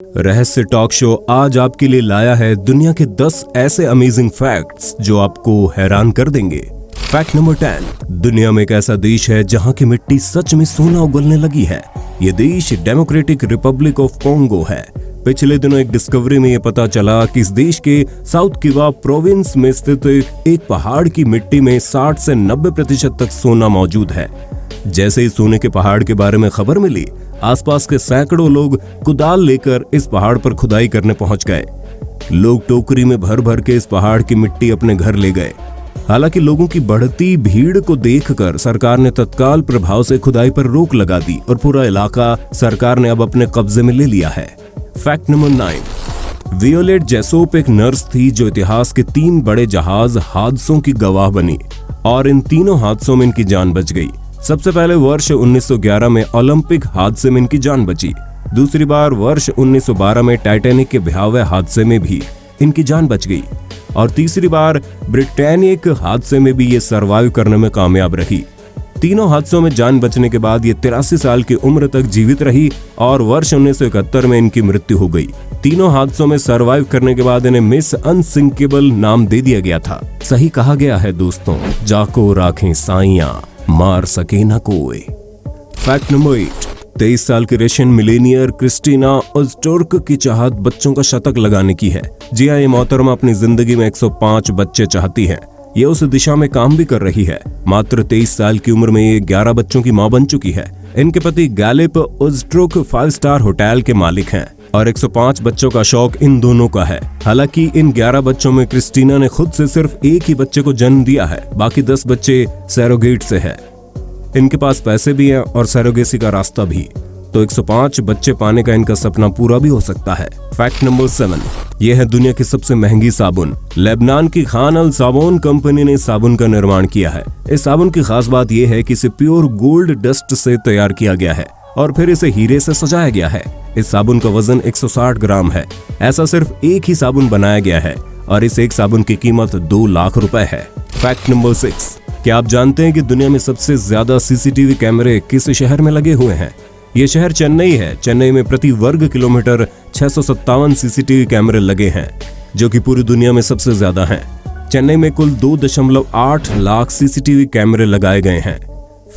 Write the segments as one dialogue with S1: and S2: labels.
S1: रहस्य talk show आज आपके लिए लाया है दुनिया के 10 ऐसे अमेजिंग फैक्ट्स जो आपको हैरान कर देंगे। Fact number 10। दुनिया में एक ऐसा देश है जहां की मिट्टी सच में सोना उगलने लगी है। ये देश डेमोक्रेटिक रिपब्लिक ऑफ कॉन्गो है। पिछले दिनों एक डिस्कवरी में ये पता चला कि इस देश के साउथ किवा प्रोविंस में स्थित एक पहाड़ की मिट्टी में 60 से 90% तक सोना मौजूद है। जैसे ही सोने के पहाड़ के बारे में खबर मिली, आसपास के सैकड़ों लोग कुदाल लेकर इस पहाड़ पर खुदाई करने पहुंच गए। लोग टोकरी में भर भर के इस पहाड़ की मिट्टी अपने घर ले गए। हालांकि लोगों की बढ़ती भीड़ को देखकर सरकार ने तत्काल प्रभाव से खुदाई पर रोक लगा दी और पूरा इलाका सरकार ने अब अपने कब्जे में ले लिया है। Fact number 9। वियोलेट जेसोप एक नर्स थी जो इतिहास के 3 बड़े जहाज हादसों की गवाह बनी और इन तीनों हादसों में इनकी जान बच गई। सबसे पहले वर्ष 1911 में ओलंपिक हादसे में इनकी जान बची। दूसरी बार वर्ष 1912 में टाइटैनिक के भयावह हादसे में भी इनकी जान बच गई और तीसरी बार ब्रिटेनिक हादसे में भी ये सर्वाइव करने में कामयाब रही। तीनों हादसों में जान बचने के बाद ये 83 साल की उम्र तक जीवित रही और वर्ष 1971 में इनकी मृत्यु हो गई। तीनों हादसों में सर्वाइव करने के बाद इन्हें मिस अनसिंकेबल नाम दे दिया गया था। सही कहा गया है दोस्तों, जाको राखें साइयां मार सके न कोई। Fact number 8। 23 साल की रशियन मिलेनियर क्रिस्टीना ओज़टोर्क की चाहत बच्चों का शतक लगाने की है। जी हाँ, ये मोहतरमा अपनी जिंदगी में 105 बच्चे चाहती है। ये उस दिशा में काम भी कर रही है। मात्र 23 साल की उम्र में ये 11 बच्चों की मां बन चुकी है। इनके पति गैलिप ओज़टोर्क 5 स्टार होटल के मालिक हैं और 105 बच्चों का शौक इन दोनों का है। हालांकि इन 11 बच्चों में क्रिस्टीना ने खुद से सिर्फ एक ही बच्चे को जन्म दिया है, बाकी 10 बच्चे सैरोगेट से है। इनके पास पैसे भी हैं और सैरोगेसी का रास्ता भी, तो 105 बच्चे पाने का इनका सपना पूरा भी हो सकता है। Fact number 7। यह है दुनिया की सबसे महंगी साबुन। लेबनान की खान अल साबुन कंपनी ने साबुन का निर्माण किया है। इस साबुन की खास बात यह है कि इसे प्योर गोल्ड डस्ट से तैयार किया गया है और फिर इसे हीरे से सजाया गया है। इस साबुन का वजन 160 ग्राम है। ऐसा सिर्फ एक ही साबुन बनाया गया है और इस एक साबुन की कीमत 2 लाख रुपए है। Fact number 6। क्या आप जानते हैं कि दुनिया में सबसे ज्यादा सीसीटीवी कैमरे किस शहर में लगे हुए हैं? ये शहर चेन्नई है। चेन्नई में प्रति वर्ग किलोमीटर 657 सीसीटीवी कैमरे लगे हैं, जो कि पूरी दुनिया में सबसे ज्यादा हैं। चेन्नई में कुल 2.8 लाख सीसीटीवी कैमरे लगाए गए हैं।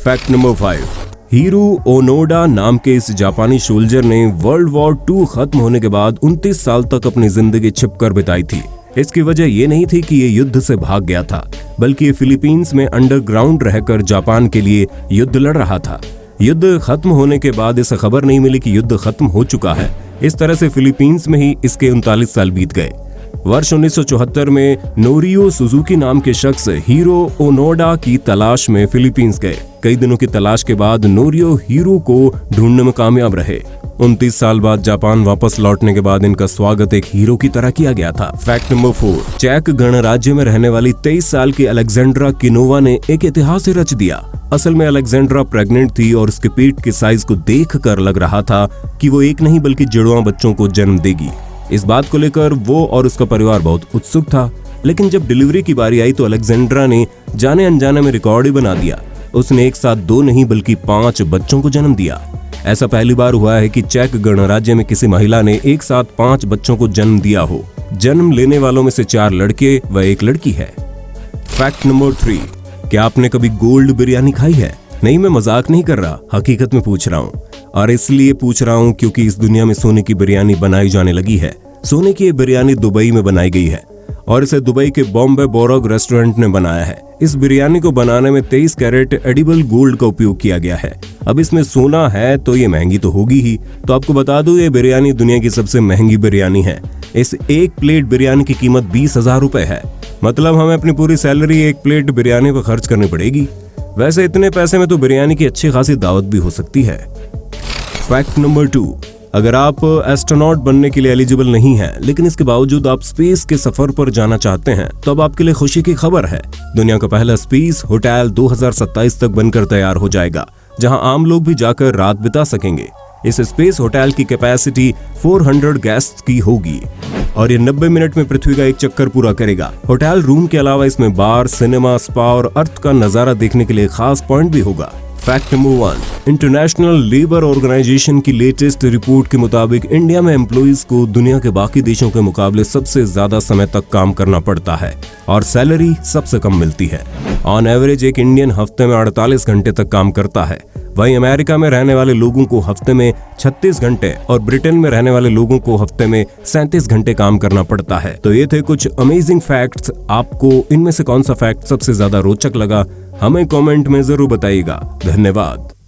S1: Fact number 5। हीरो ओनोडा नाम के इस जापानी सोल्जर ने वर्ल्ड वॉर 2 खत्म होने के बाद 29 साल तक अपनी जिंदगी छिपकर बिताई थी। इसकी वजह ये नहीं थी कि ये युद्ध से भाग गया था, बल्कि ये फिलीपींस में अंडरग्राउंड रहकर जापान के लिए युद्ध लड़ रहा था। युद्ध खत्म होने के बाद इसे खबर नहीं मिली कि युद्ध खत्म हो चुका है। इस तरह से फिलीपींस में ही इसके 39 साल बीत गए। वर्ष 1974 में नोरियो सुजुकी नाम के शख्स हीरो ओनोडा की तलाश में फिलीपींस गए। कई दिनों की तलाश के बाद नोरियो हीरो को ढूंढने में कामयाब रहे। 29 साल बाद जापान वापस लौटने के बाद इनका स्वागत एक हीरो की तरह किया गया था। Fact number 4। चेक गणराज्य में रहने वाली 23 साल की अलेक्जेंड्रा किनोवा ने एक इतिहास ही रच दिया। असल में अलेक्जेंड्रा प्रेग्नेंट थी और उसके पेट के साइज को देखकर लग रहा था कि वो एक नहीं बल्कि जुड़वां बच्चों को जन्म देगी। इस बात को लेकर वो और उसका परिवार बहुत उत्सुक था, लेकिन जब डिलीवरी की बारी आई तो अलेक्जेंड्रा ने जाने अनजाने में रिकॉर्ड ही बना दिया। उसने एक साथ 2 नहीं बल्कि 5 बच्चों को जन्म दिया। ऐसा पहली बार हुआ है कि चेक गणराज्य में किसी महिला ने एक साथ 5 बच्चों को जन्म दिया हो। जन्म लेने वालों में से 4 लड़के व 1 लड़की है। Fact number 3। क्या आपने कभी गोल्ड बिरयानी खाई है? नहीं, मैं मजाक नहीं कर रहा, हकीकत में पूछ रहा हूँ। और इसलिए पूछ रहा हूँ क्योंकि इस दुनिया में सोने की बिरयानी बनाई जाने लगी है। सोने की ये बिरयानी दुबई में बनाई गई है और इसे दुबई के बॉम्बे बोरोग रेस्टोरेंट ने बनाया है। इस बिरयानी को बनाने में 23 कैरेट एडिबल गोल्ड का उपयोग किया गया है। अब इसमें सोना है तो ये महंगी तो होगी ही। तो आपको बता दूं, ये बिरयानी दुनिया की सबसे महंगी बिरयानी है। इस एक प्लेट बिरयानी की कीमत 20,000 रुपए है। मतलब हमें अपनी पूरी सैलरी एक प्लेट बिरयानी पर खर्च करनी पड़ेगी। वैसे इतने पैसे में तो बिरयानी की अच्छी खासी दावत भी हो सकती है। Fact number 2। अगर आप एस्ट्रोनॉट बनने के लिए एलिजिबल नहीं हैं, लेकिन इसके बावजूद आप स्पेस के सफर पर जाना चाहते हैं, तो अब आपके लिए खुशी की खबर है। दुनिया का पहला स्पेस होटल 2027 तक बनकर तैयार हो जाएगा, जहां आम लोग भी जाकर रात बिता सकेंगे। इस स्पेस होटल की कैपेसिटी 400 गेस्ट्स की होगी और ये 90 मिनट में पृथ्वी का एक चक्कर पूरा करेगा। होटल रूम के अलावा इसमें बार, सिनेमा, स्पा और अर्थ का नजारा देखने के लिए खास पॉइंट भी होगा। Fact number 1, international labour organisation की लेटेस्ट रिपोर्ट के मुताबिक इंडिया में एम्प्लॉइज को दुनिया के बाकी देशों के मुकाबले सबसे ज्यादा समय तक काम करना पड़ता है और सैलरी सबसे कम मिलती है। ऑन एवरेज एक इंडियन हफ्ते में 48 घंटे तक काम करता है। वहीं अमेरिका में रहने वाले लोगों को हफ्ते में 36 घंटे और ब्रिटेन में रहने वाले लोगों को हफ्ते में 37 घंटे काम करना पड़ता है। तो ये थे कुछ अमेजिंग फैक्ट्स। आपको इनमें से कौन सा फैक्ट सबसे ज्यादा रोचक लगा, हमें कमेंट में जरूर बताइएगा। धन्यवाद।